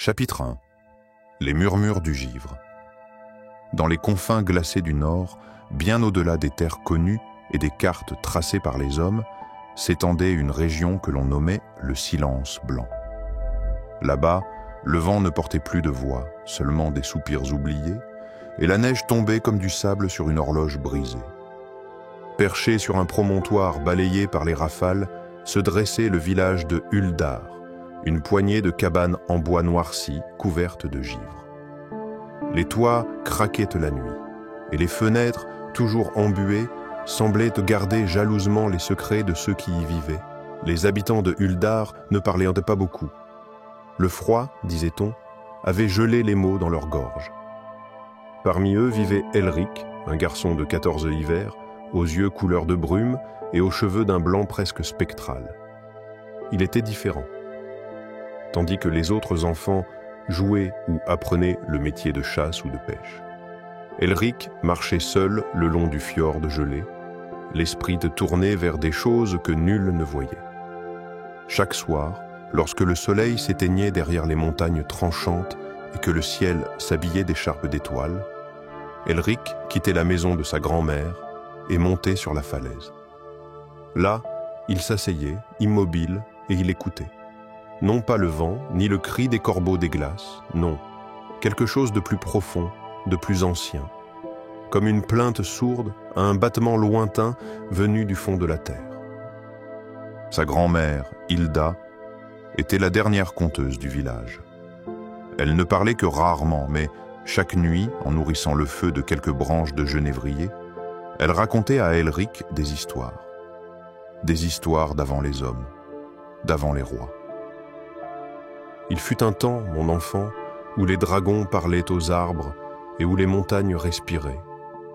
Chapitre 1. Les murmures du givre. Dans les confins glacés du Nord, bien au-delà des terres connues et des cartes tracées par les hommes, s'étendait une région que l'on nommait le silence blanc. Là-bas, le vent ne portait plus de voix, seulement des soupirs oubliés, et la neige tombait comme du sable sur une horloge brisée. Perché sur un promontoire balayé par les rafales, se dressait le village de Uldar, une poignée de cabanes en bois noirci couvertes de givre. Les toits craquaient la nuit, et les fenêtres, toujours embuées, semblaient garder jalousement les secrets de ceux qui y vivaient. Les habitants de Uldar ne parlaient pas beaucoup. Le froid, disait-on, avait gelé les mots dans leur gorge. Parmi eux vivait Elric, un garçon de 14 hivers, aux yeux couleur de brume et aux cheveux d'un blanc presque spectral. Il était différent. Tandis que les autres enfants jouaient ou apprenaient le métier de chasse ou de pêche. Elric marchait seul le long du fjord gelé, l'esprit tourné vers des choses que nul ne voyait. Chaque soir, lorsque le soleil s'éteignait derrière les montagnes tranchantes et que le ciel s'habillait d'écharpes d'étoiles, Elric quittait la maison de sa grand-mère et montait sur la falaise. Là, il s'asseyait, immobile, et il écoutait. Non pas le vent, ni le cri des corbeaux des glaces, non, quelque chose de plus profond, de plus ancien, comme une plainte sourde à un battement lointain venu du fond de la terre. Sa grand-mère, Hilda, était la dernière conteuse du village. Elle ne parlait que rarement, mais chaque nuit, en nourrissant le feu de quelques branches de genévrier, elle racontait à Elric des histoires d'avant les hommes, d'avant les rois. Il fut un temps, mon enfant, où les dragons parlaient aux arbres et où les montagnes respiraient,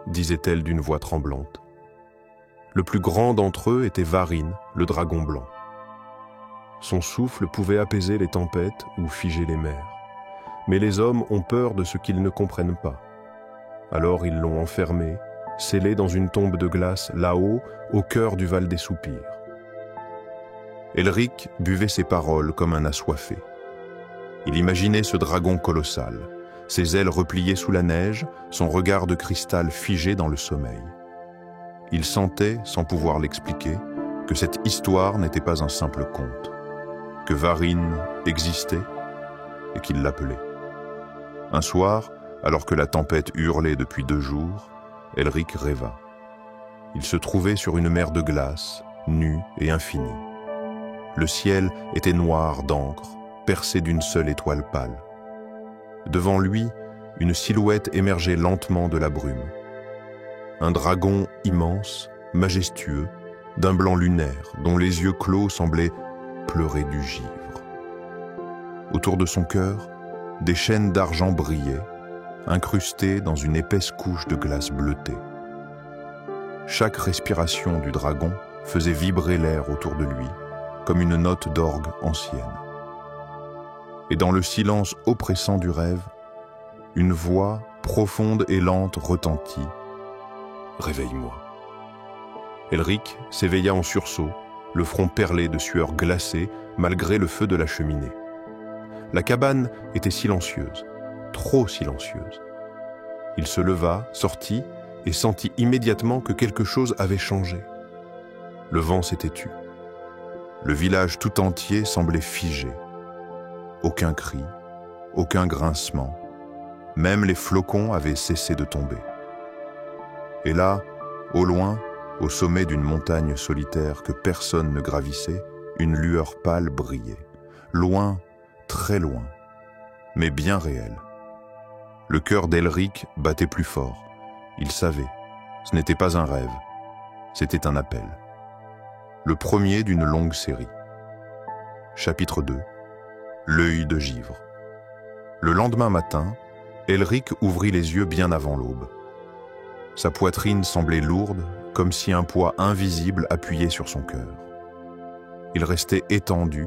disait-elle d'une voix tremblante. Le plus grand d'entre eux était Varine, le dragon blanc. Son souffle pouvait apaiser les tempêtes ou figer les mers. Mais les hommes ont peur de ce qu'ils ne comprennent pas. Alors ils l'ont enfermé, scellé dans une tombe de glace là-haut, au cœur du Val des Soupirs. Elric buvait ses paroles comme un assoiffé. Il imaginait ce dragon colossal, ses ailes repliées sous la neige, son regard de cristal figé dans le sommeil. Il sentait, sans pouvoir l'expliquer, que cette histoire n'était pas un simple conte, que Varine existait et qu'il l'appelait. Un soir, alors que la tempête hurlait depuis 2 jours, Elric rêva. Il se trouvait sur une mer de glace, nue et infinie. Le ciel était noir d'encre, percé d'une seule étoile pâle. Devant lui, une silhouette émergeait lentement de la brume. Un dragon immense, majestueux, d'un blanc lunaire, dont les yeux clos semblaient pleurer du givre. Autour de son cœur, des chaînes d'argent brillaient, incrustées dans une épaisse couche de glace bleutée. Chaque respiration du dragon faisait vibrer l'air autour de lui, comme une note d'orgue ancienne. Et dans le silence oppressant du rêve, une voix profonde et lente retentit. « Réveille-moi ». Elric s'éveilla en sursaut, le front perlé de sueur glacée malgré le feu de la cheminée. La cabane était silencieuse, trop silencieuse. Il se leva, sortit et sentit immédiatement que quelque chose avait changé. Le vent s'était tu. Le village tout entier semblait figé. Aucun cri, aucun grincement. Même les flocons avaient cessé de tomber. Et là, au loin, au sommet d'une montagne solitaire que personne ne gravissait, une lueur pâle brillait. Loin, très loin, mais bien réelle. Le cœur d'Elric battait plus fort. Il savait, ce n'était pas un rêve, c'était un appel. Le premier d'une longue série. Chapitre 2. L'œil de givre. Le lendemain matin, Elric ouvrit les yeux bien avant l'aube. Sa poitrine semblait lourde, comme si un poids invisible appuyait sur son cœur. Il restait étendu,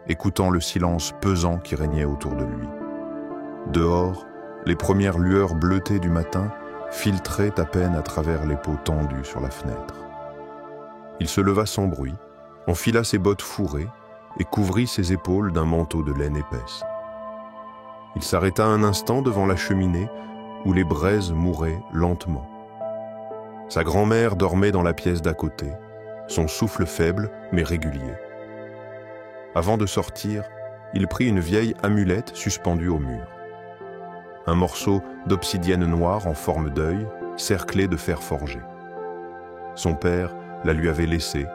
écoutant le silence pesant qui régnait autour de lui. Dehors, les premières lueurs bleutées du matin filtraient à peine à travers les peaux tendues sur la fenêtre. Il se leva sans bruit, enfila ses bottes fourrées et couvrit ses épaules d'un manteau de laine épaisse. Il s'arrêta un instant devant la cheminée où les braises mouraient lentement. Sa grand-mère dormait dans la pièce d'à côté, son souffle faible mais régulier. Avant de sortir, il prit une vieille amulette suspendue au mur. Un morceau d'obsidienne noire en forme d'œil, cerclé de fer forgé. Son père la lui avait laissée,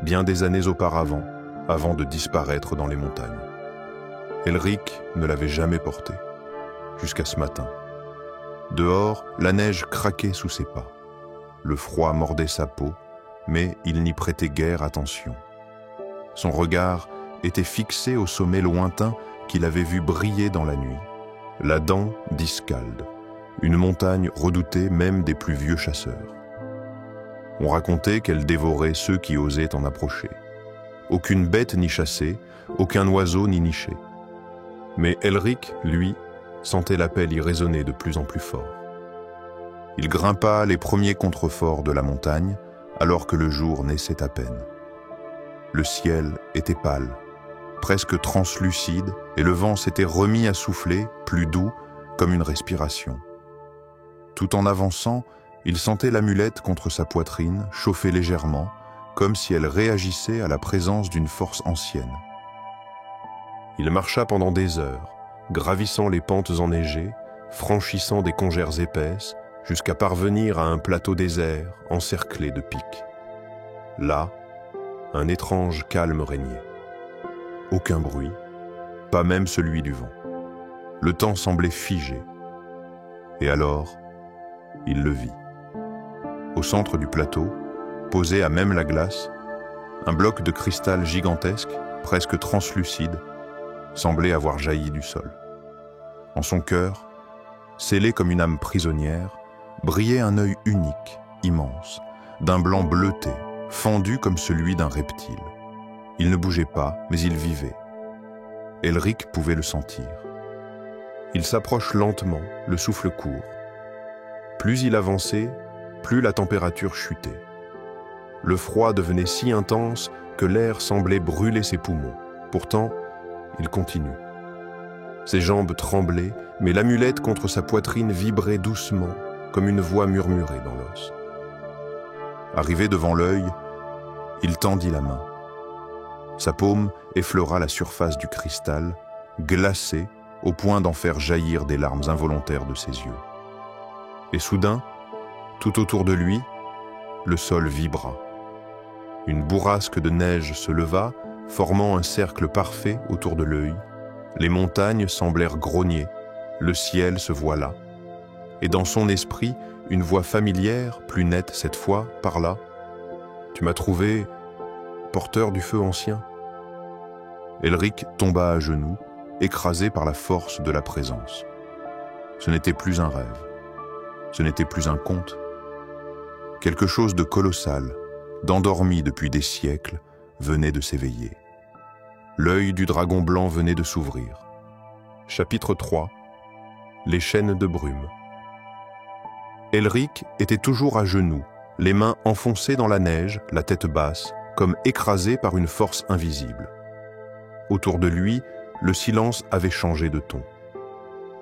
bien des années auparavant, avant de disparaître dans les montagnes. Elric ne l'avait jamais portée, jusqu'à ce matin. Dehors, la neige craquait sous ses pas. Le froid mordait sa peau, mais il n'y prêtait guère attention. Son regard était fixé au sommet lointain qu'il avait vu briller dans la nuit. La dent d'Iscalde, une montagne redoutée même des plus vieux chasseurs. On racontait qu'elle dévorait ceux qui osaient en approcher. Aucune bête n'y chassait, aucun oiseau n'y nichait. Mais Elric, lui, sentait l'appel y résonner de plus en plus fort. Il grimpa les premiers contreforts de la montagne, alors que le jour naissait à peine. Le ciel était pâle, presque translucide, et le vent s'était remis à souffler, plus doux, comme une respiration. Tout en avançant, il sentait l'amulette contre sa poitrine, chauffer légèrement, comme si elle réagissait à la présence d'une force ancienne. Il marcha pendant des heures, gravissant les pentes enneigées, franchissant des congères épaisses, jusqu'à parvenir à un plateau désert encerclé de pics. Là, un étrange calme régnait. Aucun bruit, pas même celui du vent. Le temps semblait figé. Et alors, il le vit. Au centre du plateau, posé à même la glace, un bloc de cristal gigantesque, presque translucide, semblait avoir jailli du sol. En son cœur, scellé comme une âme prisonnière, brillait un œil unique, immense, d'un blanc bleuté, fendu comme celui d'un reptile. Il ne bougeait pas, mais il vivait. Elric pouvait le sentir. Il s'approche lentement, le souffle court. Plus il avançait, plus la température chutait. Le froid devenait si intense que l'air semblait brûler ses poumons. Pourtant, il continue. Ses jambes tremblaient, mais l'amulette contre sa poitrine vibrait doucement, comme une voix murmurée dans l'os. Arrivé devant l'œil, il tendit la main. Sa paume effleura la surface du cristal, glacée au point d'en faire jaillir des larmes involontaires de ses yeux. Et soudain, tout autour de lui, le sol vibra. Une bourrasque de neige se leva, formant un cercle parfait autour de l'œil. Les montagnes semblèrent grogner, le ciel se voila. Et dans son esprit, une voix familière, plus nette cette fois, parla. « Tu m'as trouvé porteur du feu ancien ?» Elric tomba à genoux, écrasé par la force de la présence. Ce n'était plus un rêve, ce n'était plus un conte. Quelque chose de colossal, d'endormi depuis des siècles, venait de s'éveiller. L'œil du dragon blanc venait de s'ouvrir. Chapitre 3. Les chaînes de brume. Elric était toujours à genoux, les mains enfoncées dans la neige, la tête basse, comme écrasé par une force invisible. Autour de lui, le silence avait changé de ton.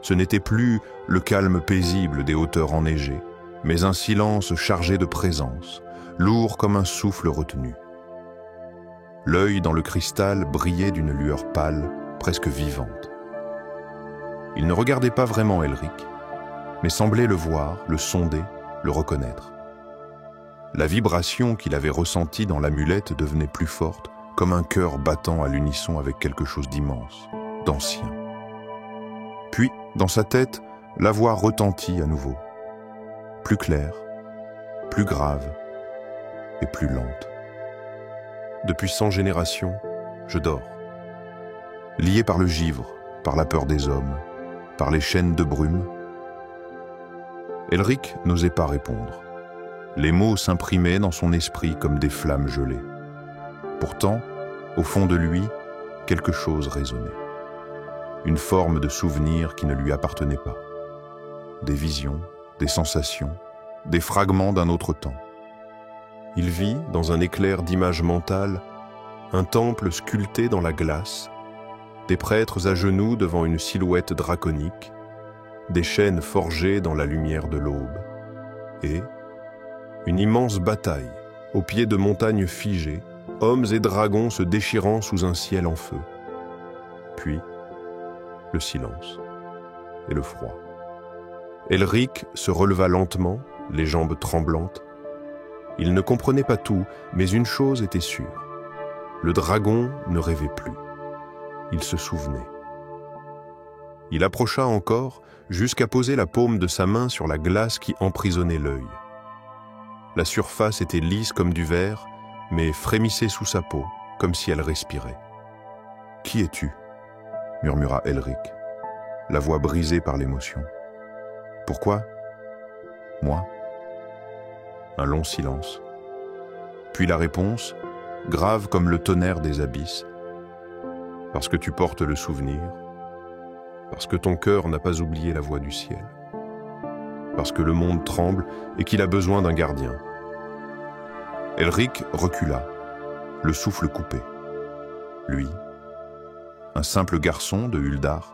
Ce n'était plus le calme paisible des hauteurs enneigées, mais un silence chargé de présence, lourd comme un souffle retenu. L'œil dans le cristal brillait d'une lueur pâle, presque vivante. Il ne regardait pas vraiment Elric, mais semblait le voir, le sonder, le reconnaître. La vibration qu'il avait ressentie dans l'amulette devenait plus forte, comme un cœur battant à l'unisson avec quelque chose d'immense, d'ancien. Puis, dans sa tête, la voix retentit à nouveau, plus claire, plus grave et plus lente. Depuis 100 générations, je dors. Lié par le givre, par la peur des hommes, par les chaînes de brume. Elric n'osait pas répondre. Les mots s'imprimaient dans son esprit comme des flammes gelées. Pourtant, au fond de lui, quelque chose résonnait. Une forme de souvenir qui ne lui appartenait pas. Des visions, des sensations, des fragments d'un autre temps. Il vit, dans un éclair d'image mentale, un temple sculpté dans la glace, des prêtres à genoux devant une silhouette draconique, des chaînes forgées dans la lumière de l'aube, et une immense bataille au pied de montagnes figées, hommes et dragons se déchirant sous un ciel en feu. Puis, le silence et le froid. Elric se releva lentement, les jambes tremblantes. Il ne comprenait pas tout, mais une chose était sûre. Le dragon ne rêvait plus. Il se souvenait. Il approcha encore jusqu'à poser la paume de sa main sur la glace qui emprisonnait l'œil. La surface était lisse comme du verre, mais frémissait sous sa peau, comme si elle respirait. « Qui es-tu » murmura Elric, la voix brisée par l'émotion. « Pourquoi ?»« Moi ?» Un long silence. Puis la réponse, grave comme le tonnerre des abysses. « Parce que tu portes le souvenir, parce que ton cœur n'a pas oublié la voix du ciel, parce que le monde tremble et qu'il a besoin d'un gardien. » Elric recula, le souffle coupé. Lui, un simple garçon de Uldar,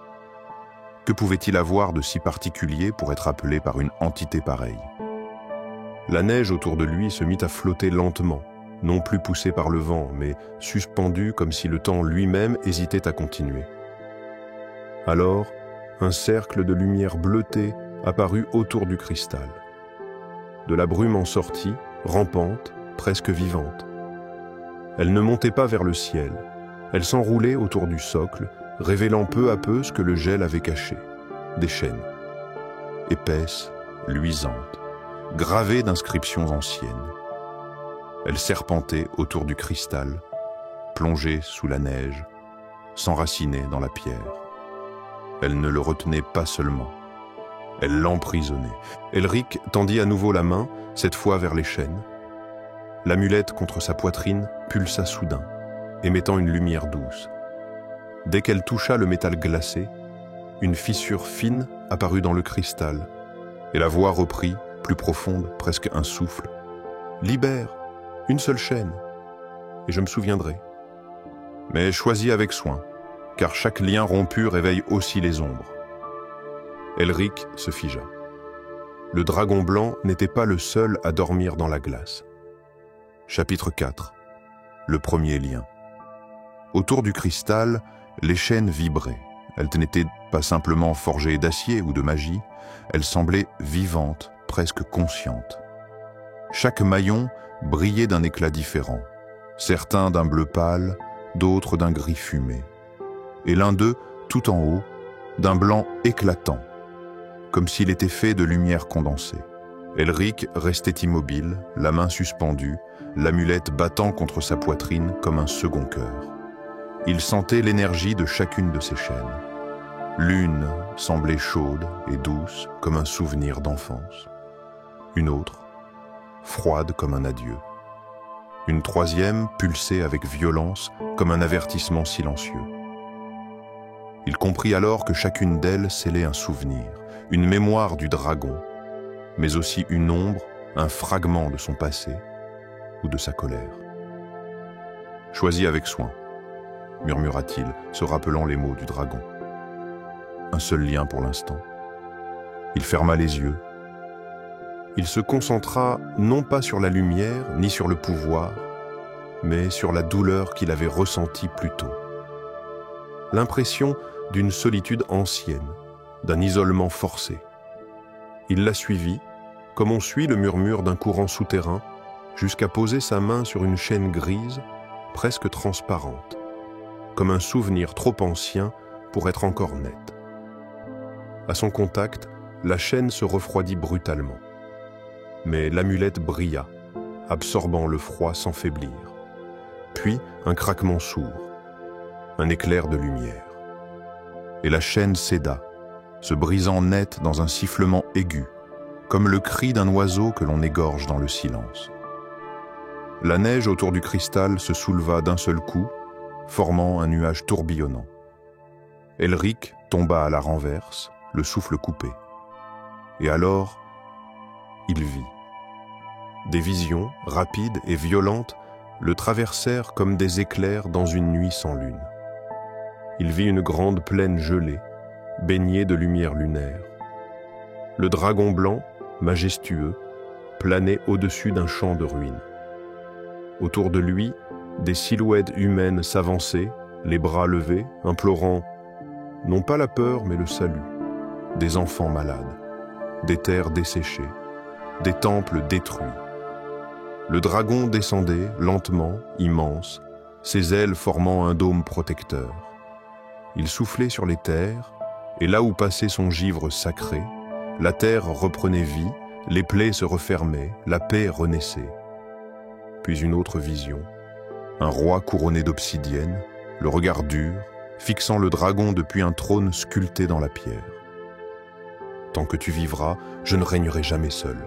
que pouvait-il avoir de si particulier pour être appelé par une entité pareille? La neige autour de lui se mit à flotter lentement, non plus poussée par le vent, mais suspendue comme si le temps lui-même hésitait à continuer. Alors, un cercle de lumière bleutée apparut autour du cristal. De la brume en sortit, rampante, presque vivante. Elle ne montait pas vers le ciel, elle s'enroulait autour du socle, révélant peu à peu ce que le gel avait caché, des chaînes, épaisses, luisantes, gravées d'inscriptions anciennes. Elle serpentait autour du cristal, plongée sous la neige, s'enracinait dans la pierre. Elle ne le retenait pas seulement, elle l'emprisonnait. Elric tendit à nouveau la main, cette fois vers les chaînes. L'amulette contre sa poitrine pulsa soudain, émettant une lumière douce. Dès qu'elle toucha le métal glacé, une fissure fine apparut dans le cristal, et la voix reprit, plus profonde, presque un souffle. « Libère, une seule chaîne, et je me souviendrai. Mais choisis avec soin, car chaque lien rompu réveille aussi les ombres. » Elric se figea. Le dragon blanc n'était pas le seul à dormir dans la glace. Chapitre 4. Le premier lien. Autour du cristal, les chaînes vibraient. Elles n'étaient pas simplement forgées d'acier ou de magie, elles semblaient vivantes, presque conscientes. Chaque maillon brillait d'un éclat différent, certains d'un bleu pâle, d'autres d'un gris fumé, et l'un d'eux, tout en haut, d'un blanc éclatant, comme s'il était fait de lumière condensée. Elric restait immobile, la main suspendue, l'amulette battant contre sa poitrine comme un second cœur. Il sentait l'énergie de chacune de ces chaînes. L'une semblait chaude et douce comme un souvenir d'enfance. Une autre, froide comme un adieu. Une troisième pulsait avec violence comme un avertissement silencieux. Il comprit alors que chacune d'elles scellait un souvenir, une mémoire du dragon, mais aussi une ombre, un fragment de son passé ou de sa colère. « Choisis avec soin », murmura-t-il, se rappelant les mots du dragon. Un seul lien pour l'instant. Il ferma les yeux. Il se concentra non pas sur la lumière ni sur le pouvoir, mais sur la douleur qu'il avait ressentie plus tôt. L'impression d'une solitude ancienne, d'un isolement forcé. Il la suivit, comme on suit le murmure d'un courant souterrain, jusqu'à poser sa main sur une chaîne grise, presque transparente, comme un souvenir trop ancien pour être encore net. À son contact, la chaîne se refroidit brutalement. Mais l'amulette brilla, absorbant le froid sans faiblir. Puis un craquement sourd, un éclair de lumière. Et la chaîne céda, se brisant net dans un sifflement aigu, comme le cri d'un oiseau que l'on égorge dans le silence. La neige autour du cristal se souleva d'un seul coup, formant un nuage tourbillonnant. Elric tomba à la renverse, le souffle coupé. Et alors, il vit. Des visions, rapides et violentes, le traversèrent comme des éclairs dans une nuit sans lune. il vit une grande plaine gelée, baignée de lumière lunaire. Le dragon blanc, majestueux, planait au-dessus d'un champ de ruines. Autour de lui, des silhouettes humaines s'avançaient, les bras levés, implorant non pas la peur mais le salut, des enfants malades, des terres desséchées, des temples détruits. Le dragon descendait lentement, immense, ses ailes formant un dôme protecteur. Il soufflait sur les terres, et là où passait son givre sacré, la terre reprenait vie, les plaies se refermaient, la paix renaissait. Puis une autre vision, un roi couronné d'obsidienne, le regard dur, fixant le dragon depuis un trône sculpté dans la pierre. Tant que tu vivras, je ne régnerai jamais seul.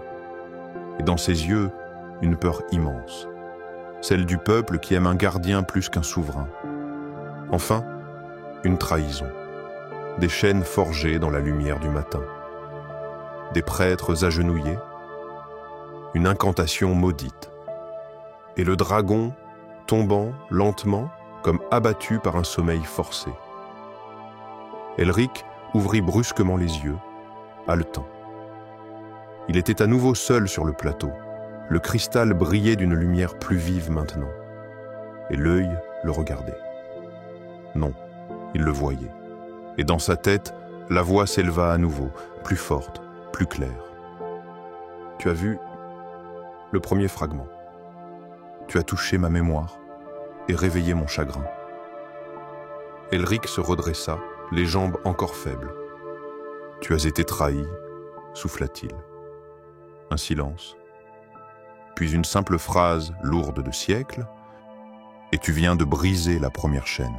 Et dans ses yeux, une peur immense, celle du peuple qui aime un gardien plus qu'un souverain. Enfin, une trahison, des chaînes forgées dans la lumière du matin, des prêtres agenouillés, une incantation maudite, et le dragon tombant lentement comme abattu par un sommeil forcé. Elric ouvrit brusquement les yeux, haletant. Il était à nouveau seul sur le plateau. Le cristal brillait d'une lumière plus vive maintenant, et l'œil le regardait. Non, il le voyait, et dans sa tête, la voix s'éleva à nouveau, plus forte, plus claire. Tu as vu le premier fragment. Tu as touché ma mémoire et réveillé mon chagrin. Elric se redressa, les jambes encore faibles. Tu as été trahi, souffla-t-il. Un silence. Puis une simple phrase lourde de siècles, et tu viens de briser la première chaîne.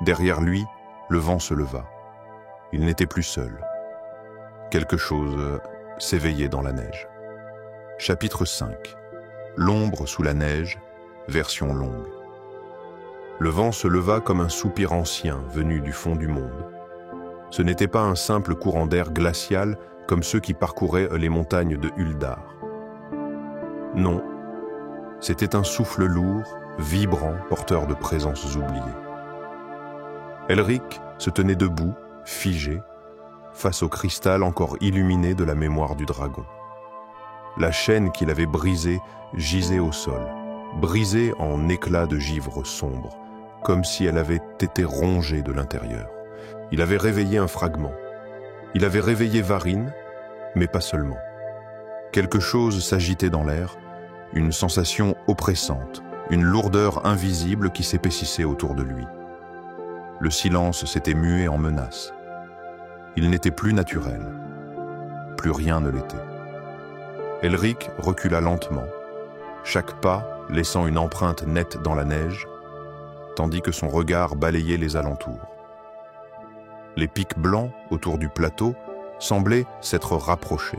Derrière lui, le vent se leva. Il n'était plus seul. Quelque chose s'éveillait dans la neige. Chapitre 5. L'ombre sous la neige, version longue. Le vent se leva comme un soupir ancien venu du fond du monde. Ce n'était pas un simple courant d'air glacial comme ceux qui parcouraient les montagnes de Uldar. Non, c'était un souffle lourd, vibrant, porteur de présences oubliées. Elric se tenait debout, figé, face au cristal encore illuminé de la mémoire du dragon. La chaîne qu'il avait brisée gisait au sol, brisée en éclats de givre sombre, comme si elle avait été rongée de l'intérieur. Il avait réveillé un fragment. Il avait réveillé Varine, mais pas seulement. Quelque chose s'agitait dans l'air, une sensation oppressante, une lourdeur invisible qui s'épaississait autour de lui. Le silence s'était mué en menace. Il n'était plus naturel. Plus rien ne l'était. Elric recula lentement, chaque pas laissant une empreinte nette dans la neige, tandis que son regard balayait les alentours. Les pics blancs autour du plateau semblaient s'être rapprochés.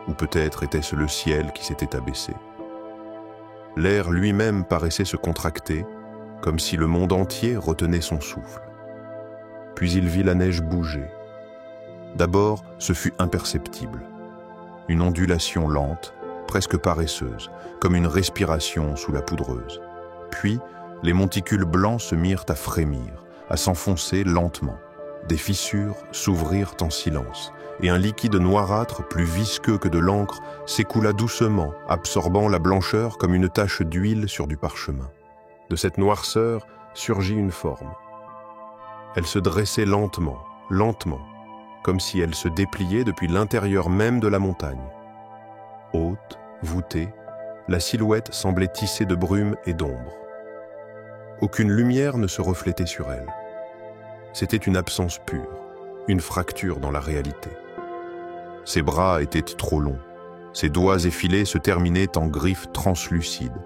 Ou peut-être était-ce le ciel qui s'était abaissé. L'air lui-même paraissait se contracter, comme si le monde entier retenait son souffle. Puis il vit la neige bouger. D'abord, ce fut imperceptible. Une ondulation lente, presque paresseuse, comme une respiration sous la poudreuse. Puis, les monticules blancs se mirent à frémir, à s'enfoncer lentement. Des fissures s'ouvrirent en silence, et un liquide noirâtre, plus visqueux que de l'encre, s'écoula doucement, absorbant la blancheur comme une tache d'huile sur du parchemin. De cette noirceur surgit une forme. Elle se dressait lentement, lentement, comme si elle se dépliait depuis l'intérieur même de la montagne. Haute, voûtée, la silhouette semblait tissée de brume et d'ombre. Aucune lumière ne se reflétait sur elle. C'était une absence pure, une fracture dans la réalité. Ses bras étaient trop longs, ses doigts effilés se terminaient en griffes translucides,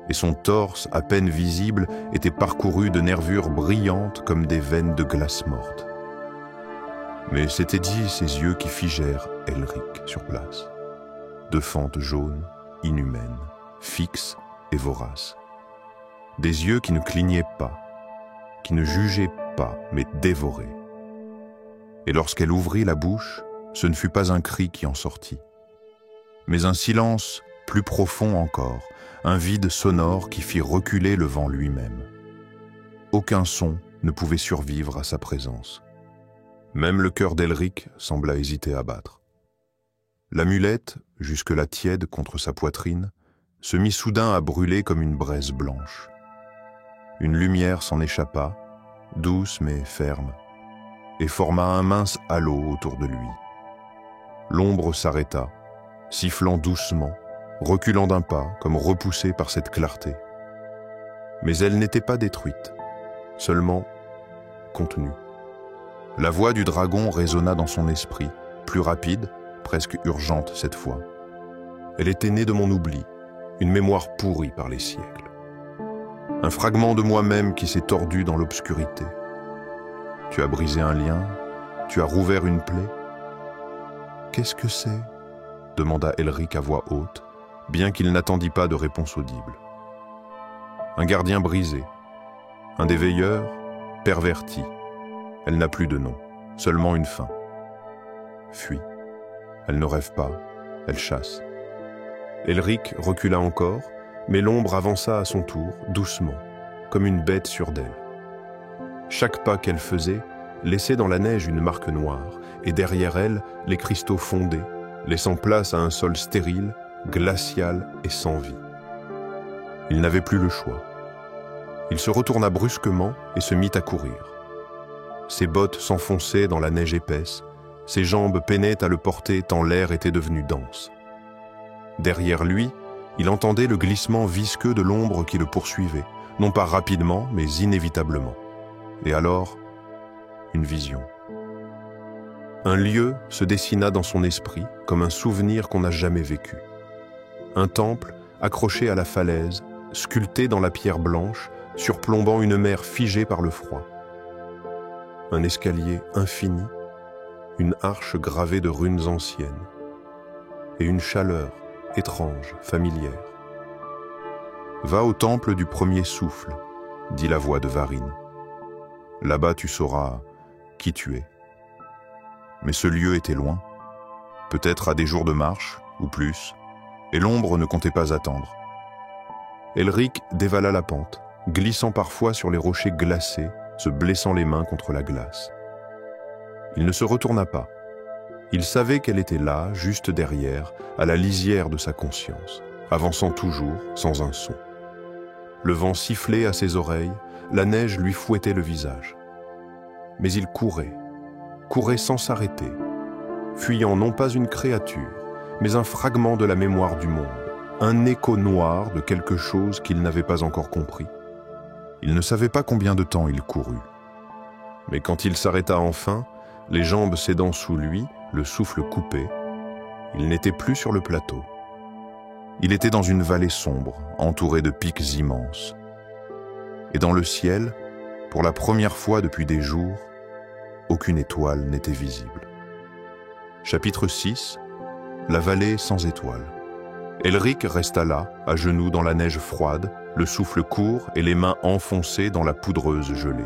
et son torse, à peine visible, était parcouru de nervures brillantes comme des veines de glace morte. Mais c'étaient dit ces yeux qui figèrent Elric sur place. De fentes jaunes, inhumaines, fixes et voraces. Des yeux qui ne clignaient pas, qui ne jugeaient pas, mais dévoraient. Et lorsqu'elle ouvrit la bouche, ce ne fut pas un cri qui en sortit, mais un silence plus profond encore, un vide sonore qui fit reculer le vent lui-même. Aucun son ne pouvait survivre à sa présence. Même le cœur d'Elric sembla hésiter à battre. L'amulette, jusque-là tiède contre sa poitrine, se mit soudain à brûler comme une braise blanche. Une lumière s'en échappa, douce mais ferme, et forma un mince halo autour de lui. L'ombre s'arrêta, sifflant doucement, reculant d'un pas, comme repoussée par cette clarté. Mais elle n'était pas détruite, seulement contenue. La voix du dragon résonna dans son esprit, plus rapide, presque urgente cette fois. Elle était née de mon oubli, une mémoire pourrie par les siècles. Un fragment de moi-même qui s'est tordu dans l'obscurité. Tu as brisé un lien, tu as rouvert une plaie. Qu'est-ce que c'est ? Demanda Elric à voix haute, bien qu'il n'attendit pas de réponse audible. Un gardien brisé, un des veilleurs perverti. Elle n'a plus de nom, seulement une fin. Fuis. Elle ne rêve pas, elle chasse. Elric recula encore, mais l'ombre avança à son tour, doucement, comme une bête sûre d'elle. Chaque pas qu'elle faisait laissait dans la neige une marque noire, et derrière elle, les cristaux fondaient, laissant place à un sol stérile, glacial et sans vie. Il n'avait plus le choix. Il se retourna brusquement et se mit à courir. Ses bottes s'enfonçaient dans la neige épaisse, ses jambes peinaient à le porter tant l'air était devenu dense. Derrière lui, il entendait le glissement visqueux de l'ombre qui le poursuivait, non pas rapidement, mais inévitablement. Et alors, une vision. Un lieu se dessina dans son esprit comme un souvenir qu'on n'a jamais vécu. Un temple accroché à la falaise, sculpté dans la pierre blanche, surplombant une mer figée par le froid. Un escalier infini, une arche gravée de runes anciennes, et une chaleur étrange, familière. « Va au temple du premier souffle », dit la voix de Varine. « Là-bas tu sauras qui tu es. » Mais ce lieu était loin, peut-être à des jours de marche, ou plus, et l'ombre ne comptait pas attendre. Elric dévala la pente, glissant parfois sur les rochers glacés, se blessant les mains contre la glace. Il ne se retourna pas. Il savait qu'elle était là, juste derrière, à la lisière de sa conscience, avançant toujours, sans un son. Le vent sifflait à ses oreilles, la neige lui fouettait le visage. Mais il courait sans s'arrêter, fuyant non pas une créature, mais un fragment de la mémoire du monde, un écho noir de quelque chose qu'il n'avait pas encore compris. Il ne savait pas combien de temps il courut. Mais quand il s'arrêta enfin, les jambes cédant sous lui, le souffle coupé, il n'était plus sur le plateau. Il était dans une vallée sombre, entourée de pics immenses. Et dans le ciel, pour la première fois depuis des jours, aucune étoile n'était visible. Chapitre 6. La vallée sans étoiles. Elric resta là, à genoux dans la neige froide, le souffle court et les mains enfoncées dans la poudreuse gelée.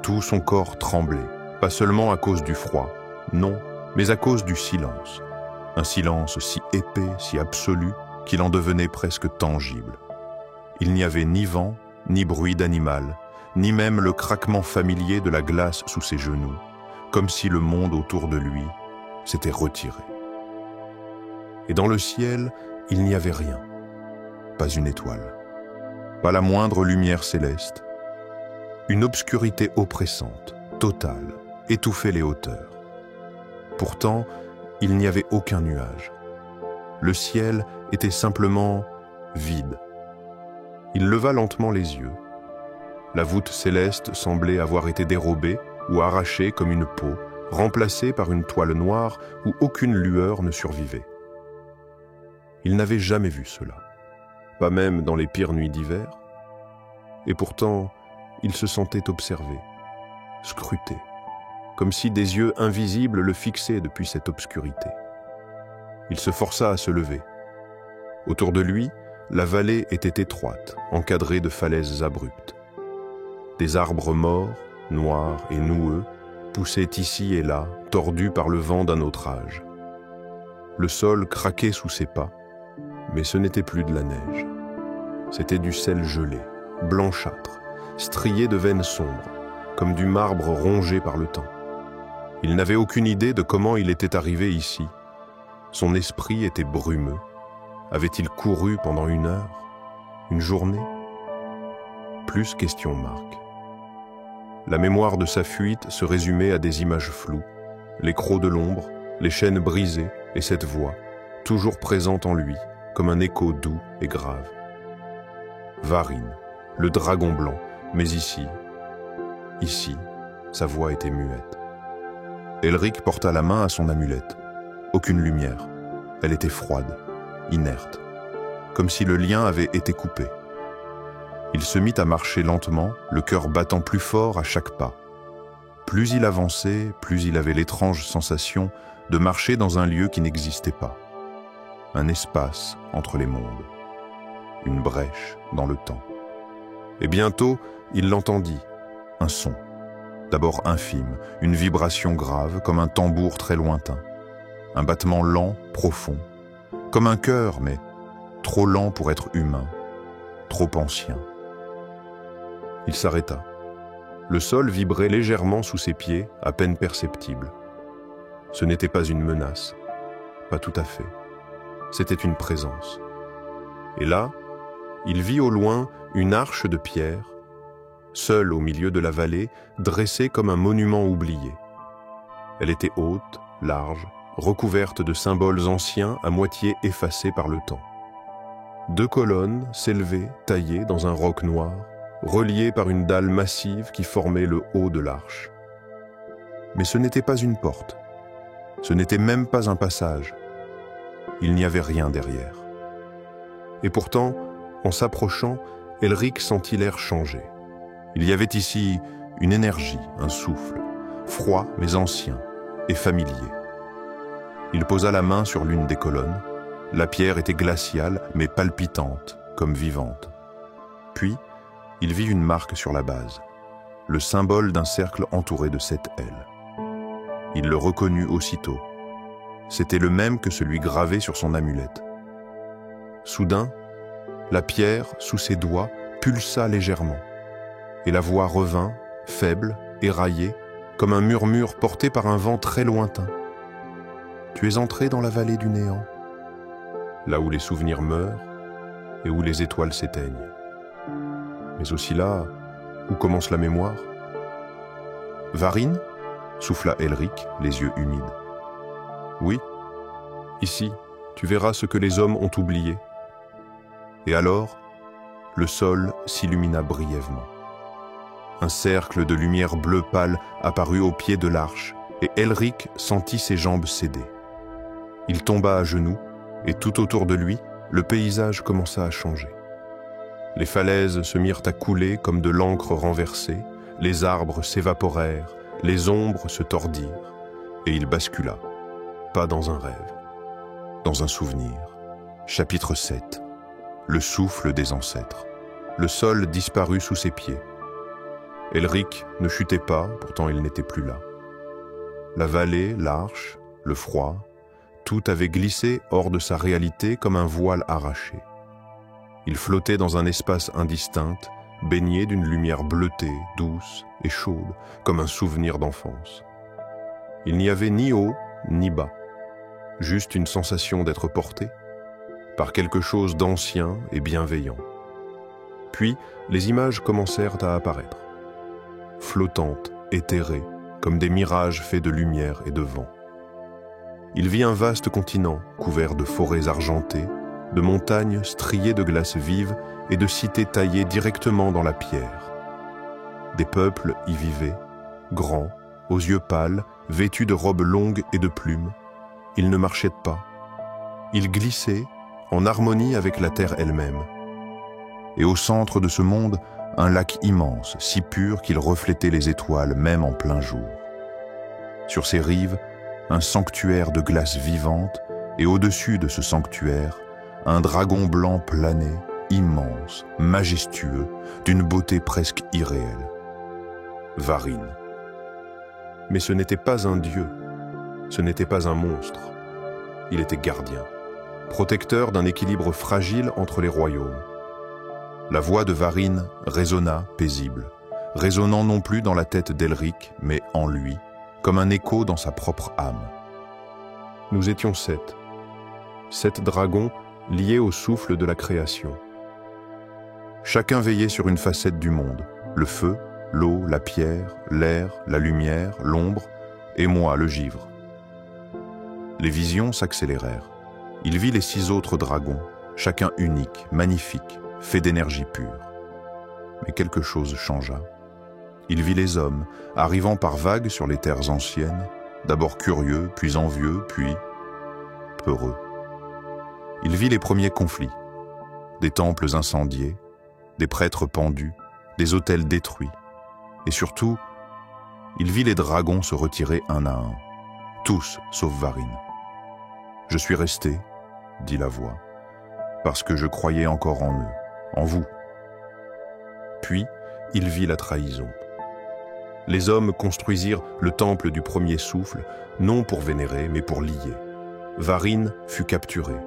Tout son corps tremblait, pas seulement à cause du froid, non, mais à cause du silence. Un silence si épais, si absolu, qu'il en devenait presque tangible. Il n'y avait ni vent, ni bruit d'animal, ni même le craquement familier de la glace sous ses genoux, comme si le monde autour de lui s'était retiré. Et dans le ciel, il n'y avait rien, pas une étoile, pas la moindre lumière céleste. Une obscurité oppressante, totale, étouffait les hauteurs. Pourtant, il n'y avait aucun nuage. Le ciel était simplement vide. Il leva lentement les yeux. La voûte céleste semblait avoir été dérobée ou arrachée comme une peau, remplacée par une toile noire où aucune lueur ne survivait. Il n'avait jamais vu cela, pas même dans les pires nuits d'hiver. Et pourtant, il se sentait observé, scruté, comme si des yeux invisibles le fixaient depuis cette obscurité. Il se força à se lever. Autour de lui, la vallée était étroite, encadrée de falaises abruptes. Des arbres morts, noirs et noueux, poussaient ici et là, tordus par le vent d'un autre âge. Le sol craquait sous ses pas, mais ce n'était plus de la neige. C'était du sel gelé, blanchâtre, strié de veines sombres, comme du marbre rongé par le temps. Il n'avait aucune idée de comment il était arrivé ici. Son esprit était brumeux. Avait-il couru pendant 1 heure? Une journée? Plus question marque. La mémoire de sa fuite se résumait à des images floues, les crocs de l'ombre, les chaînes brisées et cette voix, toujours présente en lui, comme un écho doux et grave. Varine, le dragon blanc, mais ici, sa voix était muette. Elric porta la main à son amulette. Aucune lumière. Elle était froide, inerte, comme si le lien avait été coupé. Il se mit à marcher lentement, le cœur battant plus fort à chaque pas. Plus il avançait, plus il avait l'étrange sensation de marcher dans un lieu qui n'existait pas. Un espace entre les mondes. Une brèche dans le temps. Et bientôt, il l'entendit, un son. D'abord infime, une vibration grave, comme un tambour très lointain. Un battement lent, profond, comme un cœur, mais trop lent pour être humain, trop ancien. Il s'arrêta. Le sol vibrait légèrement sous ses pieds, à peine perceptible. Ce n'était pas une menace, pas tout à fait. C'était une présence. Et là, il vit au loin une arche de pierre, seule au milieu de la vallée, dressée comme un monument oublié. Elle était haute, large, recouverte de symboles anciens à moitié effacés par le temps. 2 colonnes s'élevaient, taillées dans un roc noir, reliées par une dalle massive qui formait le haut de l'arche. Mais ce n'était pas une porte. Ce n'était même pas un passage. Il n'y avait rien derrière. Et pourtant, en s'approchant, Elric sentit l'air changer. Il y avait ici une énergie, un souffle, froid mais ancien et familier. Il posa la main sur l'une des colonnes. La pierre était glaciale mais palpitante, comme vivante. Puis, il vit une marque sur la base, le symbole d'un cercle entouré de 7 ailes. Il le reconnut aussitôt. C'était le même que celui gravé sur son amulette. Soudain, la pierre, sous ses doigts, pulsa légèrement, et la voix revint, faible, éraillée, comme un murmure porté par un vent très lointain. « Tu es entré dans la vallée du néant, là où les souvenirs meurent et où les étoiles s'éteignent. Mais aussi là où commence la mémoire. » « Varine » souffla Elric, les yeux humides. « Oui, ici, tu verras ce que les hommes ont oublié. » Et alors, le sol s'illumina brièvement. Un cercle de lumière bleu pâle apparut au pied de l'arche, et Elric sentit ses jambes céder. Il tomba à genoux, et tout autour de lui, le paysage commença à changer. Les falaises se mirent à couler comme de l'encre renversée, les arbres s'évaporèrent, les ombres se tordirent, et il bascula, pas dans un rêve, dans un souvenir. Chapitre 7. Le souffle des ancêtres. Le sol disparut sous ses pieds. Elric ne chutait pas, pourtant il n'était plus là. La vallée, l'arche, le froid, tout avait glissé hors de sa réalité comme un voile arraché. Il flottait dans un espace indistinct, baigné d'une lumière bleutée, douce et chaude, comme un souvenir d'enfance. Il n'y avait ni haut ni bas, juste une sensation d'être porté par quelque chose d'ancien et bienveillant. Puis, les images commencèrent à apparaître, flottantes, éthérées, comme des mirages faits de lumière et de vent. Il vit un vaste continent couvert de forêts argentées, de montagnes striées de glace vive et de cités taillées directement dans la pierre. Des peuples y vivaient, grands, aux yeux pâles, vêtus de robes longues et de plumes. Ils ne marchaient pas. Ils glissaient, en harmonie avec la terre elle-même. Et au centre de ce monde, un lac immense, si pur qu'il reflétait les étoiles même en plein jour. Sur ses rives, un sanctuaire de glace vivante, et au-dessus de ce sanctuaire, un dragon blanc planait, immense, majestueux, d'une beauté presque irréelle. Varine. Mais ce n'était pas un dieu, ce n'était pas un monstre. Il était gardien, protecteur d'un équilibre fragile entre les royaumes. La voix de Varine résonna paisible, résonnant non plus dans la tête d'Elric, mais en lui, comme un écho dans sa propre âme. Nous étions 7. 7 dragons liés au souffle de la création. Chacun veillait sur une facette du monde, le feu, l'eau, la pierre, l'air, la lumière, l'ombre, et moi, le givre. Les visions s'accélérèrent. Il vit les 6 autres dragons, chacun unique, magnifique, fait d'énergie pure. Mais quelque chose changea. Il vit les hommes, arrivant par vagues sur les terres anciennes, d'abord curieux, puis envieux, puis peureux. Il vit les premiers conflits, des temples incendiés, des prêtres pendus, des autels détruits, et surtout, il vit les dragons se retirer un à un, tous sauf Varine. « Je suis resté, dit la voix, parce que je croyais encore en eux, en vous. » Puis, il vit la trahison. Les hommes construisirent le temple du premier souffle, non pour vénérer, mais pour lier. Varine fut capturée,